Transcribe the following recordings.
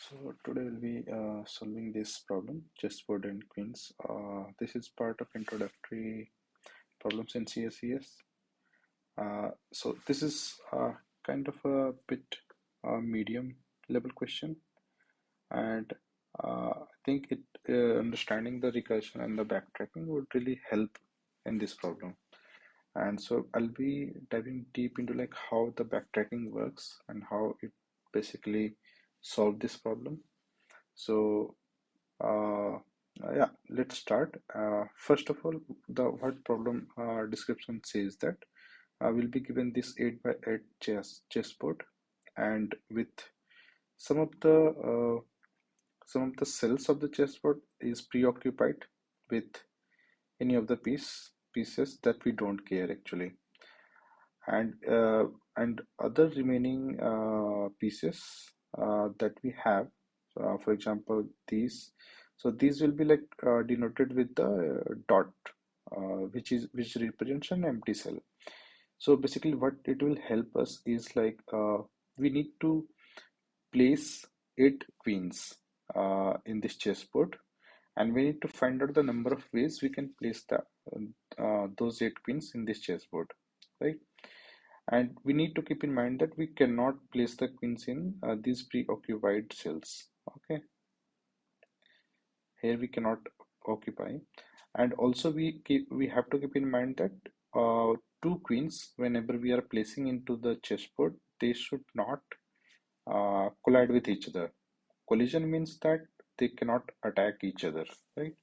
So today we'll be solving this problem, chessboard and queens. This is part of introductory problems in CSES. So this is kind of a bit medium level question, and I think it understanding the recursion and the backtracking would really help in this problem. And so I'll be diving deep into like how the backtracking works and how it basically solve this problem. So Uh, yeah, let's start. First of all, the what problem description says that we'll be given this 8 by 8 chessboard, and with some of the uh, some of the cells of the chessboard is preoccupied with any of the pieces that we don't care actually, and other remaining pieces that we have, for example these, so these will be like denoted with the dot, which represents an empty cell. So basically what it will help us is like we need to place 8 queens in this chessboard, and we need to find out the number of ways we can place those 8 queens in this chessboard, right? And we need to keep in mind that we cannot place the queens in these preoccupied cells. Okay, here we cannot occupy, and also we have to keep in mind that 2 queens, whenever we are placing into the chessboard, they should not collide with each other. Collision means that they cannot attack each other, right?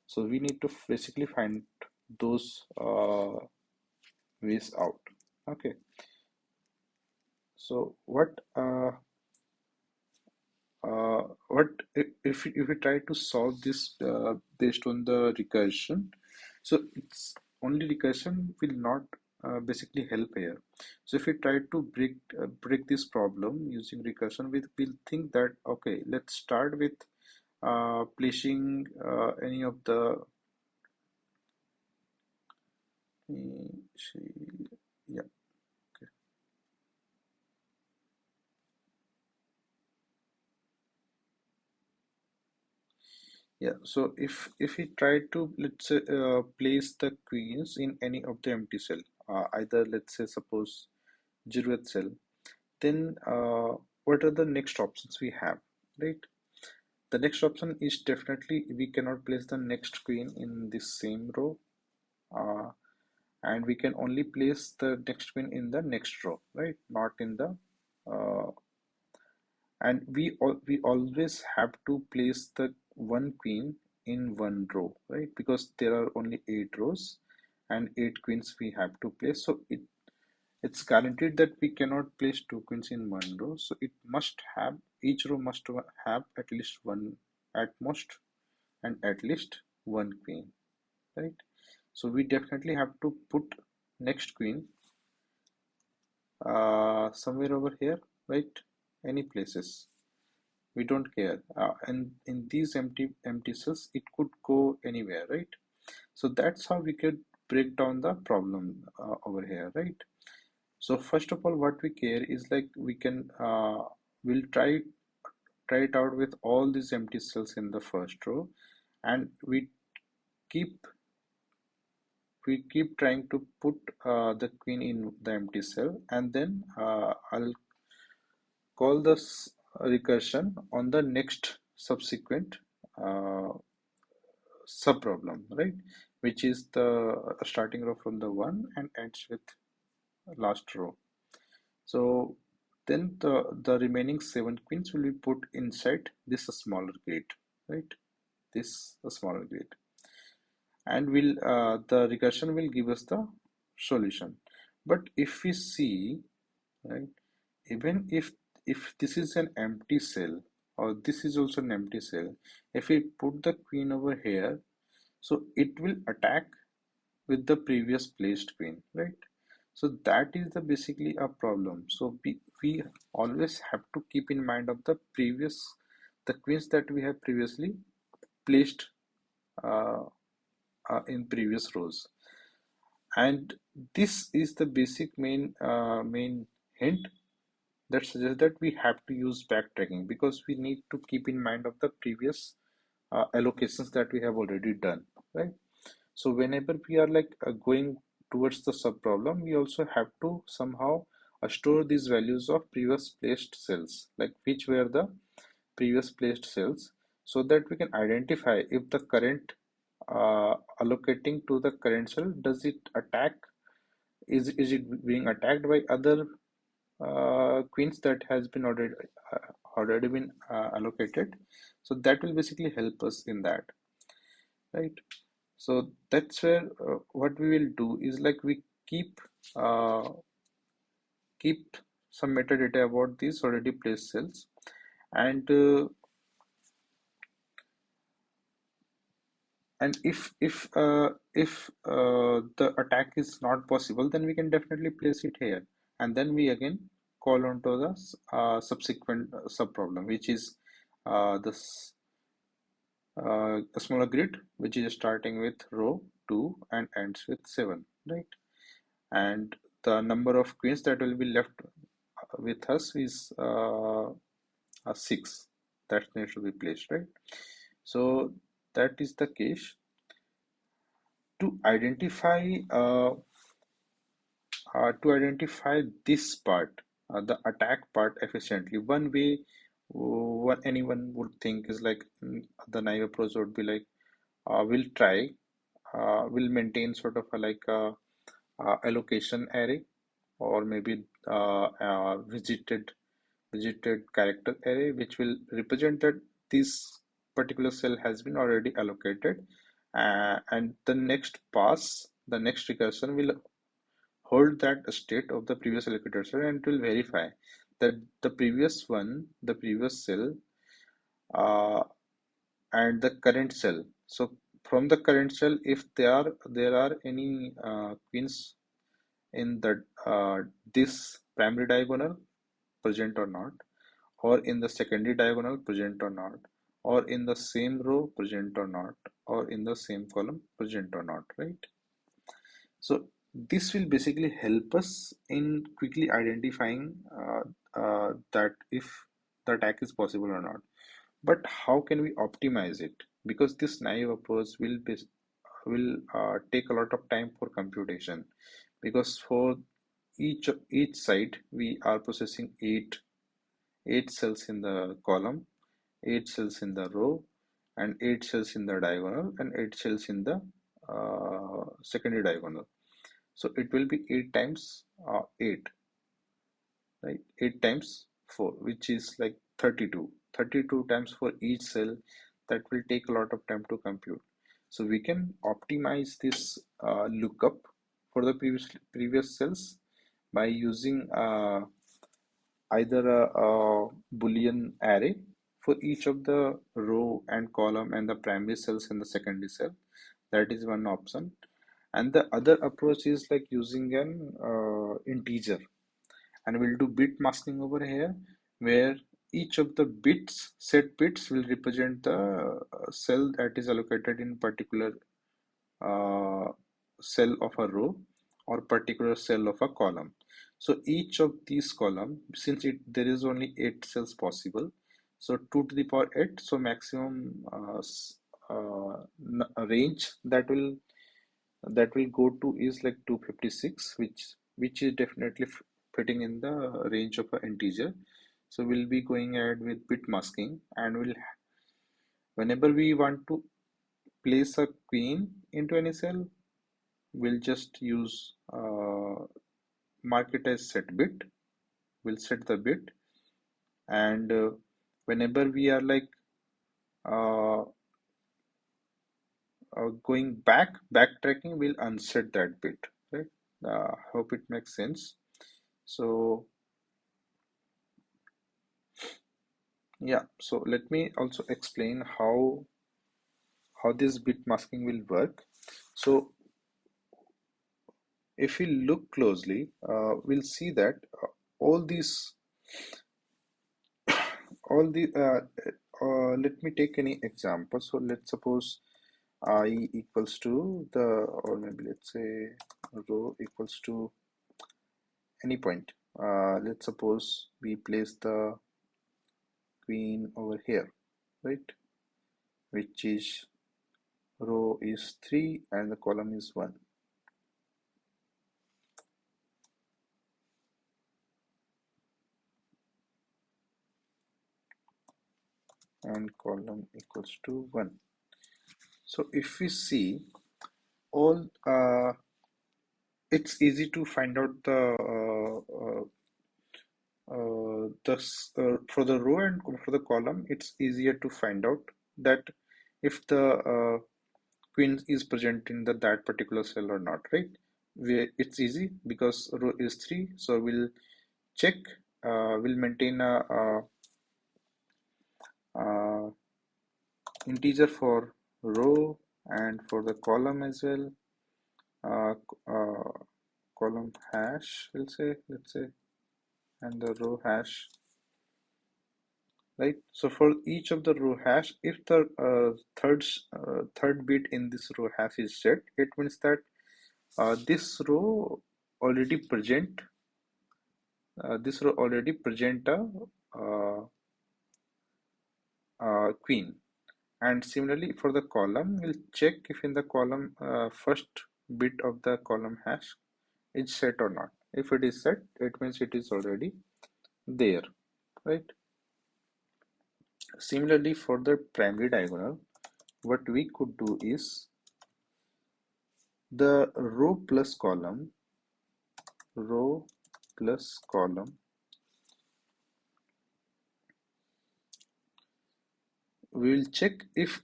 So we need to basically find those ways out. Okay, so if we try to solve this based on the recursion, so it's only recursion will not basically help here. So if we try to break this problem using recursion, we'll think that okay, let's start with placing any of the yeah. Yeah, so if we try to, let's say, place the queens in any of the empty cell, either let's say suppose 0th cell, then what are the next options we have, right? The next option is definitely we cannot place the next queen in this same row, uh, and we can only place the next queen in the next row, right? Not in the uh, and we always have to place the one queen in one row, right? Because there are only 8 rows and 8 queens we have to place, so it's guaranteed that we cannot place 2 queens in one row, so it must have, each row must have at least one, at most, and at least one queen, right? So we definitely have to put next queen somewhere over here, right? Any places, we don't care, and in these empty cells it could go anywhere, right? So that's how we could break down the problem over here, right? So first of all, what we care is like we can we'll try it out with all these empty cells in the first row, and keep we keep trying to put the queen in the empty cell, and then I'll call this recursion on the next subsequent uh, subproblem, right? Which is the starting row from the one and ends with last row. So then the remaining 7 queens will be put inside this smaller grid, right? This a smaller grid, and will the recursion will give us the solution. But if we see, right, even if this is an empty cell, or this is also an empty cell, if we put the queen over here, so it will attack with the previous placed queen, right? So that is the basically a problem. So we always have to keep in mind of the queens that we have previously placed uh, in previous rows, and this is the basic main hint that suggests that we have to use backtracking, because we need to keep in mind of the previous allocations that we have already done, right? So whenever we are like going towards the sub problem, we also have to somehow store these values of previous placed cells, like which were the previous placed cells, so that we can identify if the current allocating to the current cell, does it attack, is it being attacked by other queens that has been already been allocated. So that will basically help us in that, right? So that's where what we will do is like we uh, keep some metadata about these already placed cells, and if the attack is not possible, then we can definitely place it here, and then we again call on to the subsequent sub problem, which is this a smaller grid, which is starting with row 2 and ends with 7, right? And the number of queens that will be left with us is a 6 that needs to be placed, right? So that is the case. To identify this part, the attack part efficiently, one way what anyone would think is like, the naive approach would be like, we'll maintain sort of a, like a allocation array, or maybe visited character array, which will represent that this particular cell has been already allocated, and the next recursion will hold that state of the previous allocated cell, and it will verify that the previous cell, uh, and the current cell. So from the current cell, if there are any queens in the this primary diagonal present or not, or in the secondary diagonal present or not, or in the same row present or not, or in the same column present or not, right? So this will basically help us in quickly identifying that if the attack is possible or not. But how can we optimize it? Because this naive approach will take a lot of time for computation, because for each site we are processing eight cells in the column, 8 cells in the row, and 8 cells in the diagonal, and 8 cells in the secondary diagonal. So it will be 8 times 8, right? 8 times 4, which is like 32. 32 times for each cell. That will take a lot of time to compute. So we can optimize this lookup for the previous cells by using either a Boolean array for each of the row and column and the primary cells and the secondary cell. That is one option. And the other approach is like using an integer, and we'll do bit masking over here, where each of the set bits will represent the cell that is allocated in particular uh, cell of a row or particular cell of a column. So each of these column, since there is only 8 cells possible, so 2 to the power 8, so maximum range that will go to is like 256, which is definitely fitting in the range of an integer. So we'll be going ahead with bit masking, and whenever we want to place a queen into any cell, we'll just use mark it as set bit. We'll set the bit, and whenever we are like uh, going backtracking, we'll unset that bit, right? Hope it makes sense. So yeah, so let me also explain how this bit masking will work. So if we look closely, we'll see that all these all the let me take any example. So let's suppose I equals to or maybe let's say row equals to any point. let's suppose we place the queen over here, right? Which is row is 3 and the column is 1, and column equals to 1. So if we see all, it's easy to find out for the row and for the column. It's easier to find out that if the queen is present in that particular cell or not, right? It's easy because row is 3, so we'll check, we'll maintain a integer for row and for the column as well. uh, uh, Column hash, we'll say, let's say, and the row hash, right? So for each of the row hash, if the third bit in this row hash is set, it means that this row already present uh, queen. And similarly for the column, we'll check if in the column first bit of the column hash is set or not. If it is set, it means it is already there, right? Similarly for the primary diagonal, what we could do is the row plus column, we will check if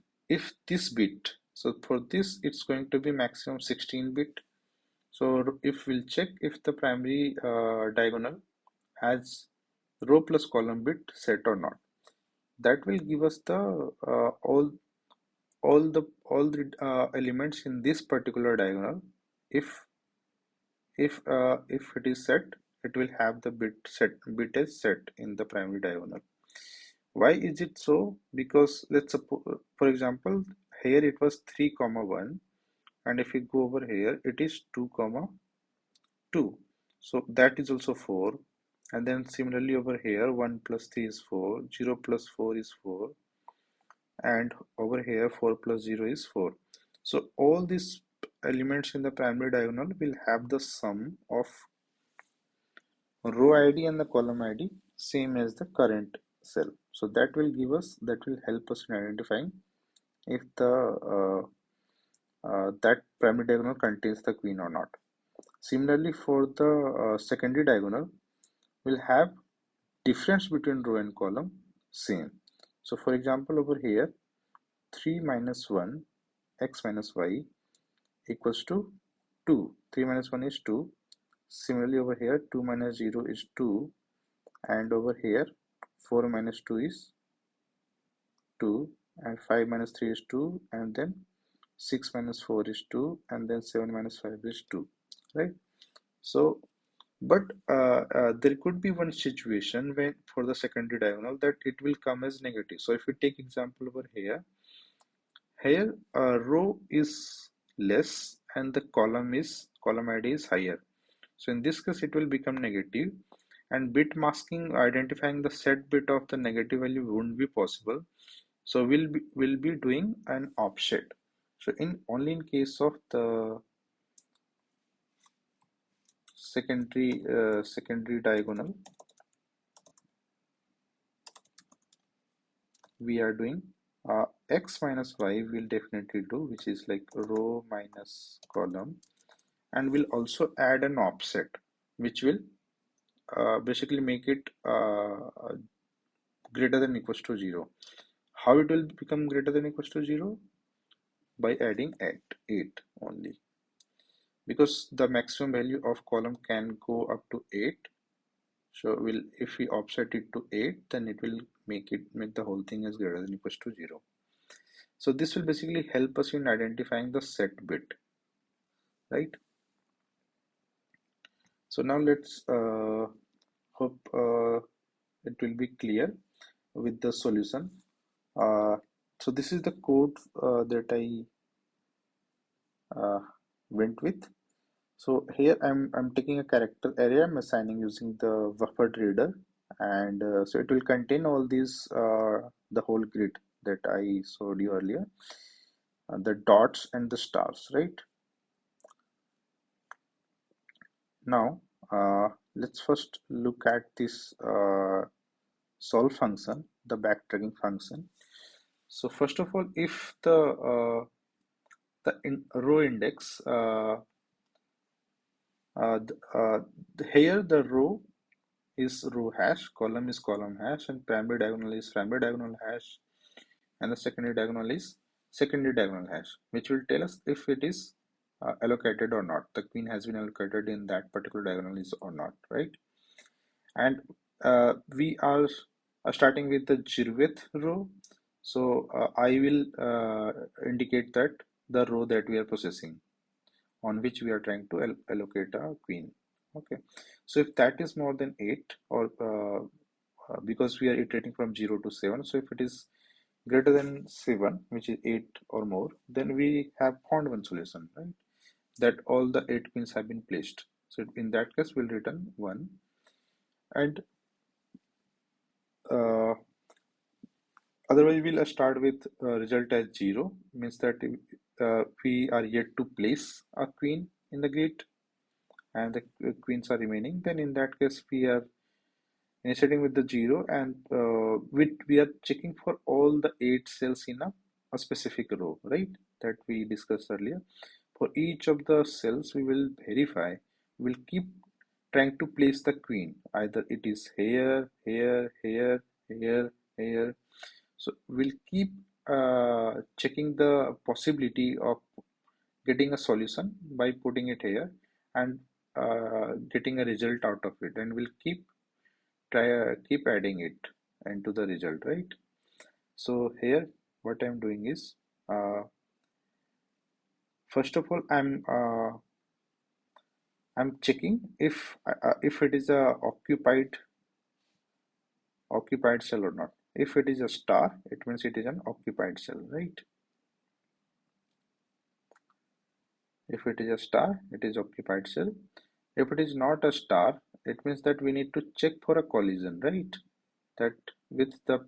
this bit, so for this it's going to be maximum 16 bit. So if we'll check if the primary diagonal has row plus column bit set or not, that will give us the all the elements in this particular diagonal. If if uh, if it is set, it will have the bit is set in the primary diagonal. Why is it so? Because let's suppose, for example, here it was 3 comma 1, and if we go over here it is 2 comma 2, so that is also 4. And then similarly over here 1 plus 3 is 4, 0 plus 4 is 4, and over here 4 plus 0 is 4. So all these elements in the primary diagonal will have the sum of row id and the column id same as the current cell. So that will help us in identifying if the that primary diagonal contains the queen or not. Similarly for the secondary diagonal, we'll have difference between row and column same. So for example over here 3 minus 1 x minus y equals to 2. 3 minus 1 is 2. Similarly over here 2 minus 0 is 2, and over here 4 minus 2 is 2, and 5 minus 3 is 2, and then 6 minus 4 is 2, and then 7 minus 5 is 2, right? So but there could be one situation when for the secondary diagonal that it will come as negative. So if we take example over here, row is less and the column id is higher. So in this case it will become negative, and bit masking, identifying the set bit of the negative value won't be possible. So we'll be doing an offset. So in only in case of the secondary diagonal, we are doing x minus y will definitely do, which is like row minus column, and we'll also add an offset which will basically make it greater than equals to 0. How it will become greater than equals to 0? By adding 8 only, because the maximum value of column can go up to 8. So if we offset it to 8, then it will make the whole thing as greater than equals to 0. So this will basically help us in identifying the set bit, right? So now let's hope it will be clear with the solution. So this is the code that I went with. So here I'm taking a character array, I'm assigning using the buffered reader, and so it will contain all these the whole grid that I showed you earlier, the dots and the stars, right? Now let's first look at this solve function, the backtracking function. So first of all, if the row index here the row is row hash, column is column hash, and primary diagonal is primary diagonal hash, and the secondary diagonal is secondary diagonal hash, which will tell us if it is allocated or not. The queen has been allocated in that particular diagonal is or not, right? And we are starting with the 0th row. So I will indicate that the row that we are processing, on which we are trying to allocate a queen. Okay, so if that is more than 8, or because we are iterating from 0 to 7, so if it is greater than 7, which is 8 or more, then we have found one solution, right? That all the 8 queens have been placed. So in that case, we'll return 1. And uh, otherwise, we'll start with result as 0, means that we are yet to place a queen in the grid, and the queens are remaining. Then in that case, we are initiating with the 0, and we are checking for all the 8 cells in a specific row, right? That we discussed earlier. For each of the cells, we will verify, we'll keep trying to place the queen. Either it is here, here, here, here, here. So we'll keep checking the possibility of getting a solution by putting it here, and getting a result out of it, and we'll keep adding it into the result, right? So here what I'm doing is, first of all, I'm checking if it is a occupied cell or not. If it is a star, it means it is an occupied cell, right? If it is a star, it is occupied cell. If it is not a star, it means that we need to check for a collision, right? That with the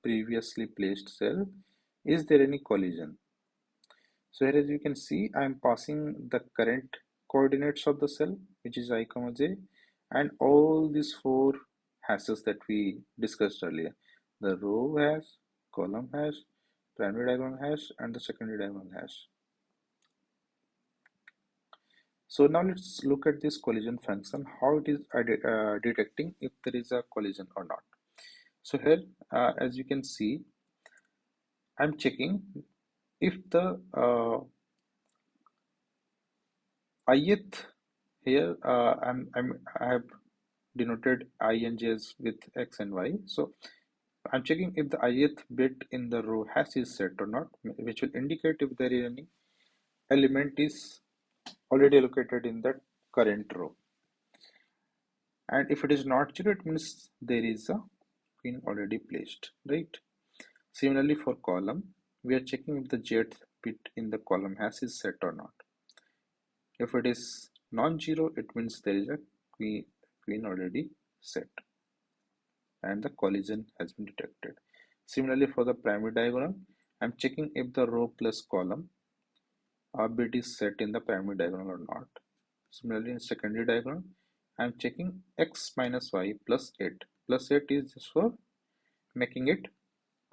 previously placed cell, is there any collision? So here, as you can see, I am passing the current coordinates of the cell, which is I comma j, and all these 4 hashes that we discussed earlier: the row hash, column hash, primary diagonal hash, and the secondary diagonal hash. So now let's look at this collision function, how it is detecting if there is a collision or not. So here, as you can see, I'm checking if the ith here, I have denoted I and j as with x and y. So I'm checking if the ith bit in the row hash is set or not, which will indicate if there is any element is already allocated in that current row. And if it is not 0, it means there is a queen already placed, right? Similarly for column, we are checking if the jth bit in the column hash is set or not. If it is non-zero, it means there is a queen already set and the collision has been detected. Similarly for the primary diagonal, I'm checking if the row plus column bit is set in the primary diagonal or not. Similarly in secondary diagonal, I'm checking x minus y plus 8. Plus 8 is just for making it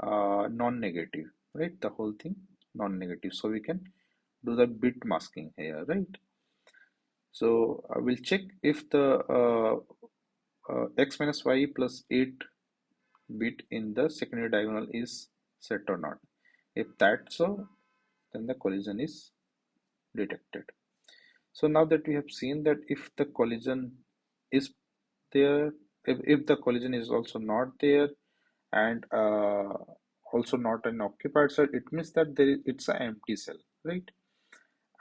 non-negative, right? The whole thing non-negative, so we can do the bit masking here, right? So I will check if the x minus y plus 8 bit in the secondary diagonal is set or not. If that's so, then the collision is detected. So now that we have seen that if the collision is there, if the collision is also not there, and also not an occupied cell, it means that it's an empty cell, right?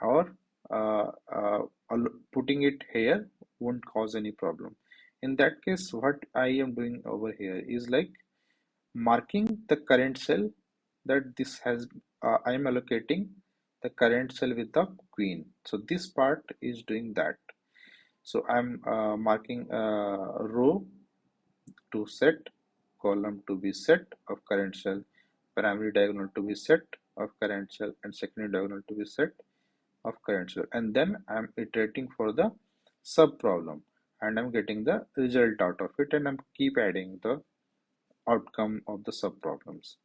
Or uh, uh, putting it here won't cause any problem. In that case, what I am doing over here is like marking the current cell, that this has I am allocating the current cell with the queen. So this part is doing that. So I'm marking a row to set, column to be set of current cell, primary diagonal to be set of current cell, and secondary diagonal to be set of current cell. And then I'm iterating for the sub problem, and I'm getting the result out of it, and I'm keep adding the outcome of the sub problems.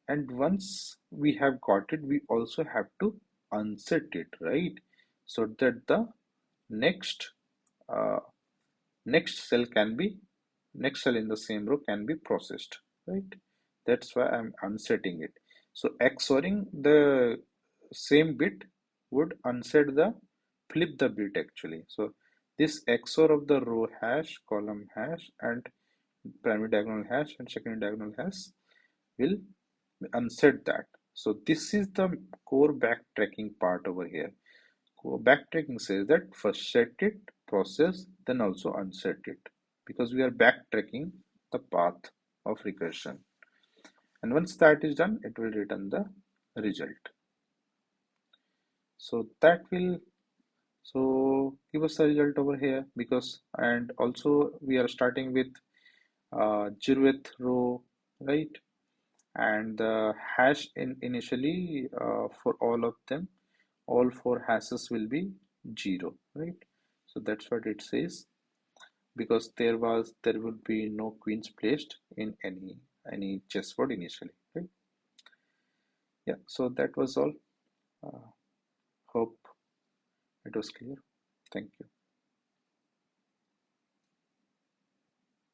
And once we have got it, we also have to unset it, right? So that the next uh, next cell can be next cell in the same row can be processed, right? That's why I'm unsetting it. So XORing the same bit would unset the flip the bit actually. So this XOR of the row hash, column hash, and primary diagonal hash and secondary diagonal hash will unset that. So this is the core backtracking part over here. Backtracking says that first set it, process, then also unset it, because we are backtracking the path of recursion. And once that is done, it will return the result. So that will give us the result over here, because and also we are starting with 0th row, right? And the hash initially for all of them, all four hashes will be 0, right? So that's what it says, because there would be no queens placed in any chessboard initially, right? Yeah, so that was all. uh, Hope it was clear. Thank you.